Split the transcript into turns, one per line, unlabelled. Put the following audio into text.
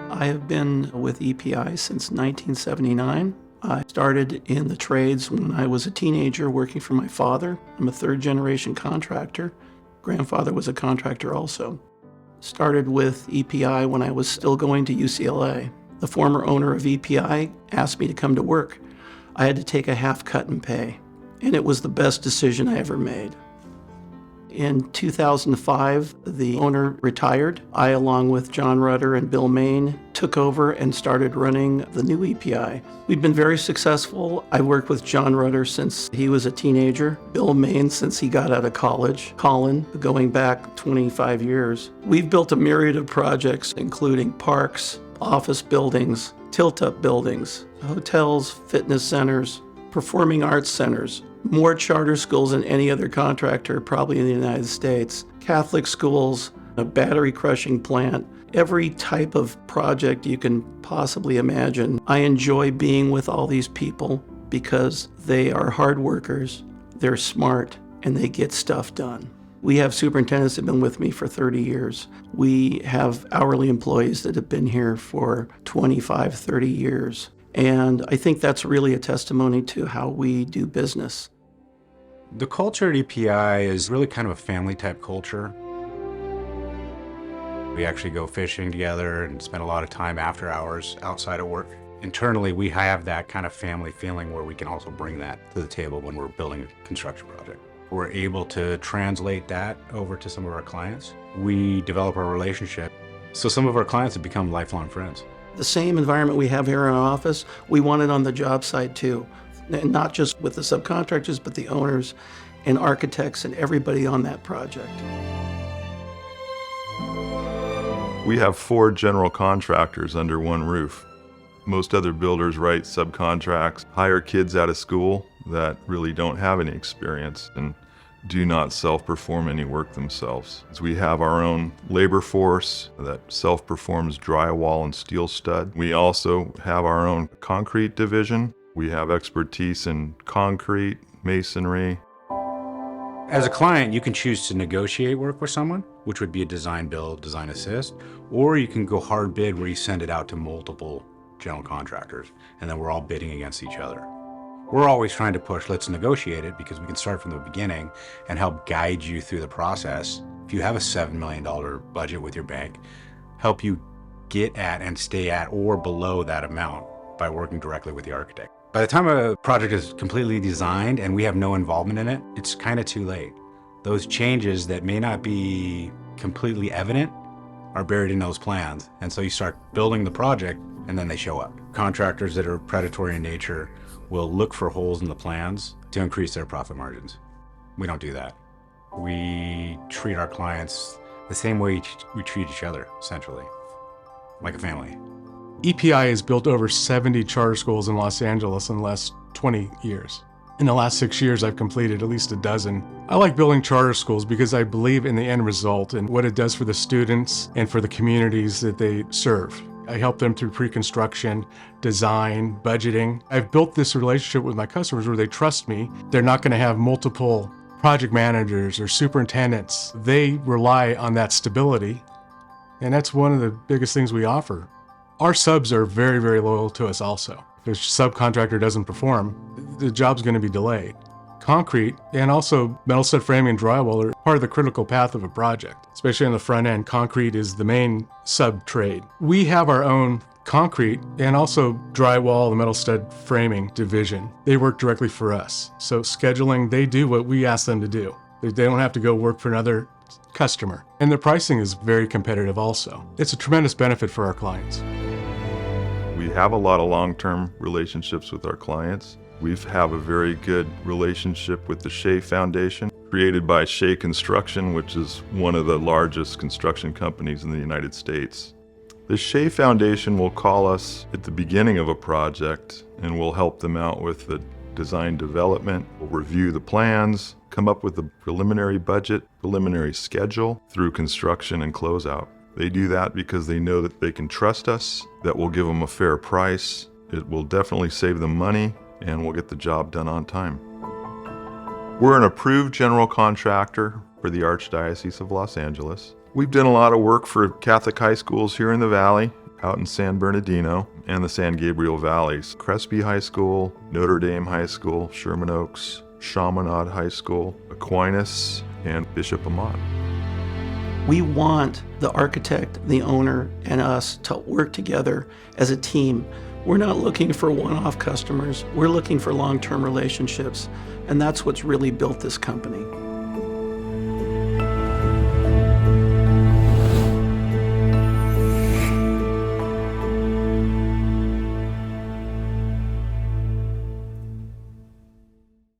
I have been with EPI since 1979. I started in the trades when I was a teenager working for my father. I'm a third-generation contractor. Grandfather was a contractor also. Started with EPI when I was still going to UCLA. The former owner of EPI asked me to come to work. I had to take a half cut in pay, and it was the best decision I ever made. In 2005, the owner retired. I, along with John Rudder and Bill Main, took over and started running the new EPI. We've been very successful. I worked with John Rudder since he was a teenager, Bill Main since he got out of college, Colin going back 25 years. We've built a myriad of projects, including parks, office buildings, tilt-up buildings, hotels, fitness centers, performing arts centers, more charter schools than any other contractor probably in the United States, Catholic schools, a battery crushing plant, every type of project you can possibly imagine. I enjoy being with all these people because they are hard workers, they're smart, and they get stuff done. We have superintendents that have been with me for 30 years. We have hourly employees that have been here for 25, 30 years. And I think that's really a testimony to how we do business.
The culture at EPI is really kind of a family type culture. We actually go fishing together and spend a lot of time after hours outside of work. Internally, we have that kind of family feeling where we can also bring that to the table when we're building a construction project. We're able to translate that over to some of our clients. We develop a relationship. So some of our clients have become lifelong friends.
The same environment we have here in our office, we want it on the job site too. And not just with the subcontractors, but the owners and architects and everybody on that project.
We have 4 general contractors under one roof. Most other builders write subcontracts, hire kids out of school that really don't have any experience and do not self-perform any work themselves. We have our own labor force that self-performs drywall and steel stud. We also have our own concrete division. We have expertise in concrete, masonry.
As a client, you can choose to negotiate work with someone, which would be a design build, design assist, or you can go hard bid where you send it out to multiple general contractors, and then we're all bidding against each other. We're always trying to push, let's negotiate it, because we can start from the beginning and help guide you through the process. If you have a $7 million budget with your bank, help you get at and stay at or below that amount by working directly with the architect. By the time a project is completely designed and we have no involvement in it, it's kind of too late. Those changes that may not be completely evident are buried in those plans. And so you start building the project and then they show up. Contractors that are predatory in nature will look for holes in the plans to increase their profit margins. We don't do that. We treat our clients the same way we treat each other, essentially, like a family.
EPI has built over 70 charter schools in Los Angeles in the last 20 years. In the last 6 years, I've completed at least a dozen. I like building charter schools because I believe in the end result and what it does for the students and for the communities that they serve. I help them through pre-construction, design, budgeting. I've built this relationship with my customers where they trust me. They're not going to have multiple project managers or superintendents. They rely on that stability, and that's one of the biggest things we offer. Our subs are very, very loyal to us also. If a subcontractor doesn't perform, the job's going to be delayed. Concrete and also metal stud framing and drywall are part of the critical path of a project. Especially on the front end, concrete is the main sub-trade. We have our own concrete and also drywall, the metal stud framing division. They work directly for us. So scheduling, they do what we ask them to do. They don't have to go work for another customer. And the pricing is very competitive also. It's a tremendous benefit for our clients.
We have a lot of long-term relationships with our clients. We have a very good relationship with the Shea Foundation, created by Shea Construction, which is one of the largest construction companies in the United States. The Shea Foundation will call us at the beginning of a project and we'll help them out with the design development. We'll review the plans, come up with a preliminary budget, preliminary schedule through construction and closeout. They do that because they know that they can trust us, that we'll give them a fair price. It will definitely save them money, and we'll get the job done on time. We're an approved general contractor for the Archdiocese of Los Angeles. We've done a lot of work for Catholic high schools here in the Valley, out in San Bernardino and the San Gabriel Valleys. Crespi High School, Notre Dame High School, Sherman Oaks, Chaminade High School, Aquinas, and Bishop Amat.
We want the architect, the owner, and us to work together as a team. We're not looking for one-off customers. We're looking for long-term relationships, and that's what's really built this company.